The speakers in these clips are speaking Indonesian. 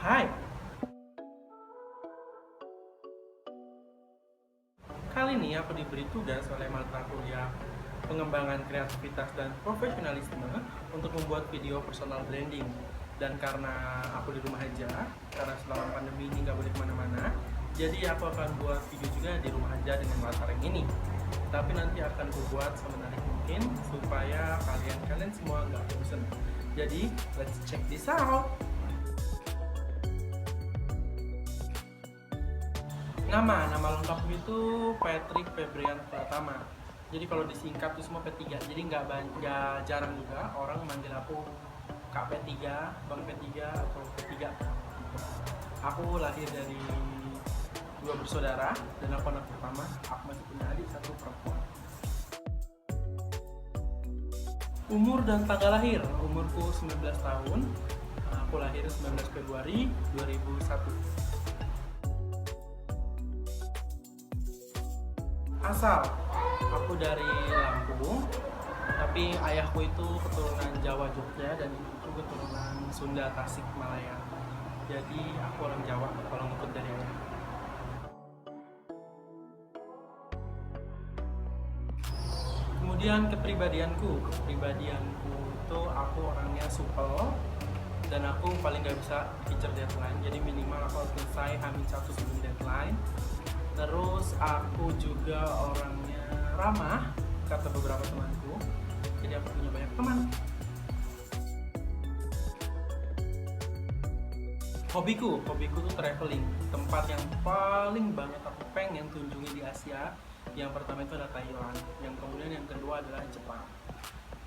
Hai, kali ini aku diberi tugas oleh mata kuliah pengembangan kreativitas dan profesionalisme untuk membuat video personal branding. Dan karena aku di rumah aja, karena selama pandemi ini nggak boleh kemana-mana, jadi aku akan buat video juga di rumah aja dengan latar yang ini. Tapi nanti akan aku buat semenarik mungkin supaya kalian semua nggak bosen. Jadi, let's check this out! Nama lengkapku itu Patrick Febrian Pratama. Jadi kalau disingkat itu semua P3. Jadi nggak jarang juga orang manggil aku Kak P3, Bang P3 atau P3. Aku lahir dari dua bersaudara dan aku anak pertama. Aku masih punya adik satu perempuan. Umur dan tanggal lahir, umurku 19 tahun. Aku lahir 19 Februari 2001. Asal, aku dari Lampung, tapi ayahku itu keturunan Jawa Jogja dan ibuku keturunan Sunda Tasik Malaya. Jadi aku orang Jawa kalau ngikut dari ayah. Kemudian kepribadianku itu aku orangnya supel dan aku paling gak bisa dikejar deadline. Jadi minimal aku harus selesai H-1 sebelum deadline. Terus aku juga orangnya ramah, kata beberapa temanku. Jadi aku punya banyak teman. Hobiku tuh traveling. Tempat yang paling banget aku pengen kunjungi di Asia, yang pertama itu adalah Thailand. Yang kemudian yang kedua adalah Jepang.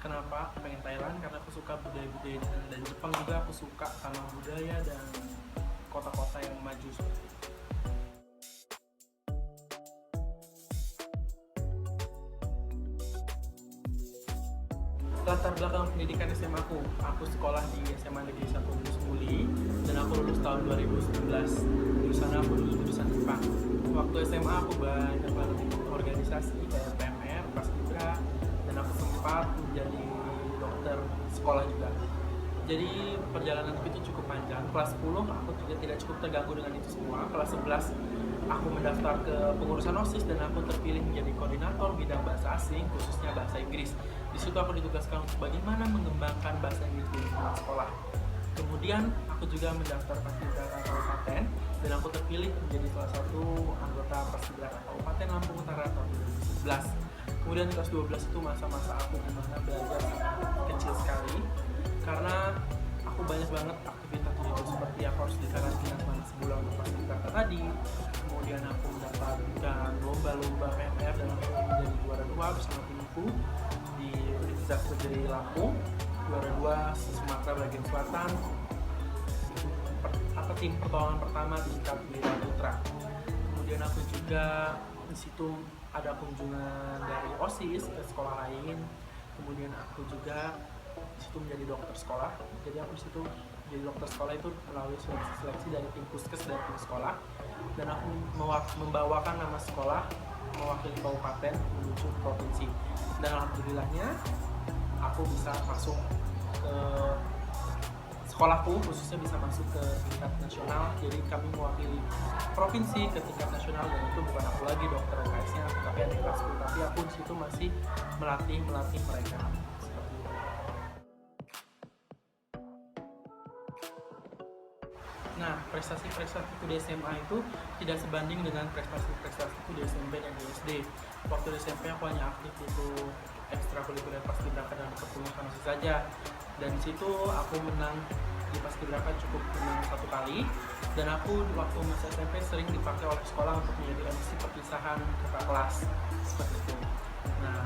Kenapa pengen Thailand? Karena aku suka budaya-budaya di sana, dan Jepang juga aku suka sama budaya dan kota-kota yang maju seperti itu. Latar belakang pendidikan SMA aku sekolah di SMA Negeri 1 Suli dan aku lulus tahun 2019. Di sana aku lulus jurusan IPA. Waktu SMA aku banyak banget ikut organisasi kayak PMR, Paskibra, dan aku sempat menjadi dokter sekolah juga. Jadi perjalanan itu cukup panjang. Kelas 10 aku juga tidak cukup terganggu dengan itu semua. Kelas 11 aku mendaftar ke pengurusan OSIS dan aku terpilih menjadi koordinator bidang bahasa asing, khususnya bahasa Inggris. Di situ aku ditugaskan untuk bagaimana mengembangkan bahasa Inggris di lingkungan sekolah. Kemudian aku juga mendaftar Paskibraka Kabupaten dan aku terpilih menjadi salah satu anggota Paskibraka Kabupaten Lampung Utara tahun 2011. Kemudian kelas 12 itu masa-masa aku dimana belajar kecil sekali karena aku banyak banget aktivitas di situ, seperti aku harus dikarantina selama sebulan untuk Paskibraka tadi. Kemudian aku mendapatkan lomba-lomba PMR dan aku menjadi juara 2 bersama timku di Universitas Negeri Lampung, juara 2 Sumatera bagian selatan, atau tim pertolongan pertama di tingkat Wira Putra. Kemudian aku juga di situ ada kunjungan dari OSIS ke sekolah lain. Kemudian aku juga di situ menjadi dokter sekolah. Jadi aku di situ jadi dokter sekolah itu melalui seleksi dari tim puskes dan tim sekolah. Dan aku membawakan nama sekolah mewakili kabupaten menuju provinsi. Dan alhamdulillahnya aku bisa masuk ke sekolahku, khususnya bisa masuk ke tingkat nasional. Jadi kami mewakili provinsi ke tingkat nasional dan itu bukan aku lagi dokter UKS-nya, tapi adik kelasku. Tapi aku di situ masih melatih mereka. Seperti itu. Nah, prestasi-prestasiku di SMA itu tidak sebanding dengan prestasi-prestasiku di SMP dan di SD. Waktu di SMP aku hanya aktif itu ekstrakurikuler Paskibraka dan pertemuan OSIS saja. Dan di situ aku menang di Paskibraka cukup menang 1 kali. Dan aku waktu masa SMP sering dipakai oleh sekolah untuk menjadi MC perpisahan kakak kelas seperti itu. Nah,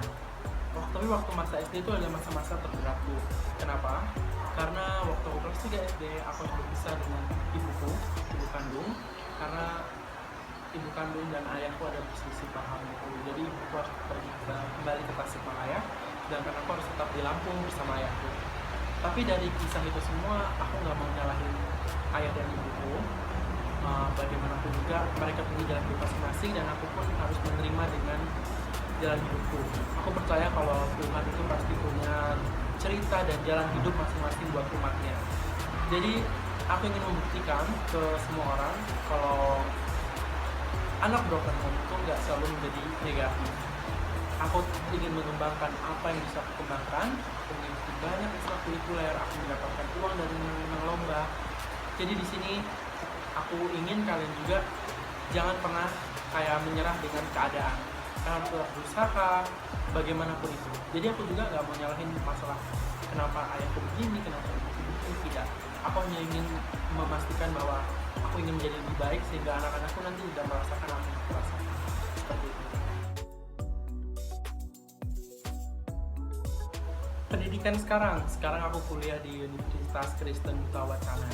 tapi waktu masa SD itu ada masa-masa terberatku. Kenapa? Karena waktu aku kelas 3 SD aku harus berpisah dengan ibu kandung, karena ibu kandung dan ayahku ada berselisih paham gitu. Jadi aku harus kembali ke Tasikmalaya, sedangkan aku harus tetap di Lampung bersama ayahku. Tapi dari kisah itu semua aku nggak mau nyalahin ayah dan ibuku. Bagaimanapun juga mereka punya jalan hidup masing-masing dan aku pun harus menerima dengan jalan hidupku. Aku percaya kalau Tuhan itu pasti punya cerita dan jalan hidup masing-masing buat umatnya. Jadi aku ingin membuktikan ke semua orang kalau anak broken home itu nggak selalu menjadi negatif. Aku ingin mengembangkan apa yang bisa aku kembangkan, aku mengikuti banyak ekstrakurikuler, aku mendapatkan uang dari menang lomba. Jadi di sini aku ingin kalian juga jangan pernah kayak menyerah dengan keadaan. Kalian harus tetap berusaha bagaimanapun itu. Jadi aku juga nggak mau nyalahin masalah kenapa ayahku begini, kenapa ibuku begini, tidak. Aku hanya ingin memastikan bahwa aku ingin menjadi lebih baik sehingga anak-anakku nanti tidak merasakan apa yang aku rasakan. Seperti itu. Pendidikan sekarang aku kuliah di Universitas Kristen Duta Wacana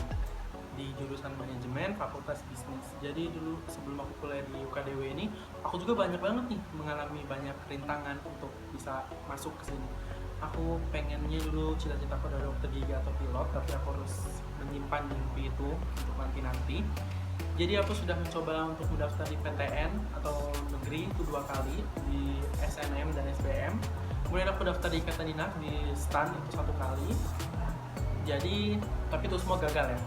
di jurusan manajemen fakultas bisnis. Jadi dulu sebelum aku kuliah di UKDW ini, aku juga banyak banget nih mengalami banyak rintangan untuk bisa masuk ke sini. Aku pengennya dulu cita-citaku adalah dokter gigi atau pilot, tapi aku harus menyimpan mimpi itu untuk nanti-nanti. Jadi aku sudah mencoba untuk mendaftar di PTN atau negeri itu 2 kali, di SNM dan SBM. Kemudian aku daftar di Ikatan Dinas di STAN itu 1 kali. Jadi, tapi itu semua gagal ya.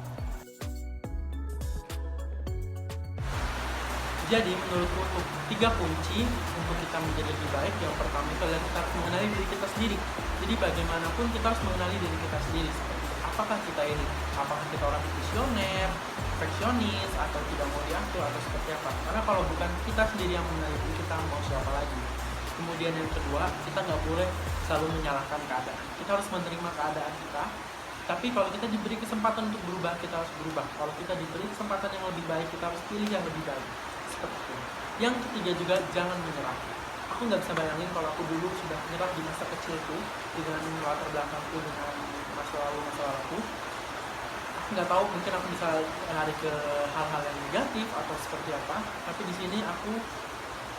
Jadi menurutku untuk 3 kunci untuk kita menjadi lebih baik, yang pertama itu adalah kita harus mengenali diri kita sendiri. Jadi bagaimanapun kita harus mengenali diri kita sendiri. Seperti apakah kita ini, apakah kita orang visioner, perfeksionis, atau tidak mau diatur, atau seperti apa. Karena kalau bukan kita sendiri yang mengenali diri kita, mau siapa lagi. Kemudian yang kedua, kita nggak boleh selalu menyalahkan keadaan. Kita harus menerima keadaan kita. Tapi kalau kita diberi kesempatan untuk berubah, kita harus berubah. Kalau kita diberi kesempatan yang lebih baik, kita harus pilih yang lebih baik. Seperti itu. Yang ketiga juga, jangan menyerah. Aku nggak bisa bayangin kalau aku dulu sudah menyerah di masa kecilku dengan latar belakangku, dengan masa lalu. Aku nggak tahu, mungkin aku bisa lari ke hal-hal yang negatif atau seperti apa. Tapi di sini aku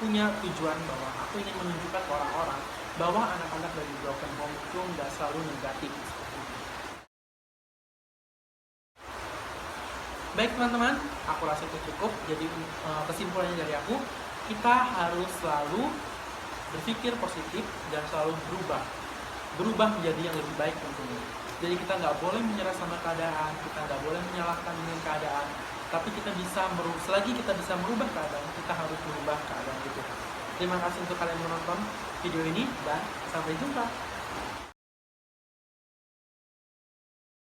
punya tujuan bahwa aku ingin menunjukkan ke orang-orang bahwa anak-anak dari broken home itu nggak selalu negatif. Baik teman-teman, aku rasa itu cukup. Jadi kesimpulannya dari aku, kita harus selalu berpikir positif dan selalu berubah menjadi yang lebih baik tentunya. Jadi kita nggak boleh menyerah sama keadaan, kita nggak boleh menyalahkan dengan keadaan, tapi kita bisa selagi kita bisa merubah keadaan, kita harus merubah keadaan itu. Terima kasih untuk kalian menonton video ini dan sampai jumpa.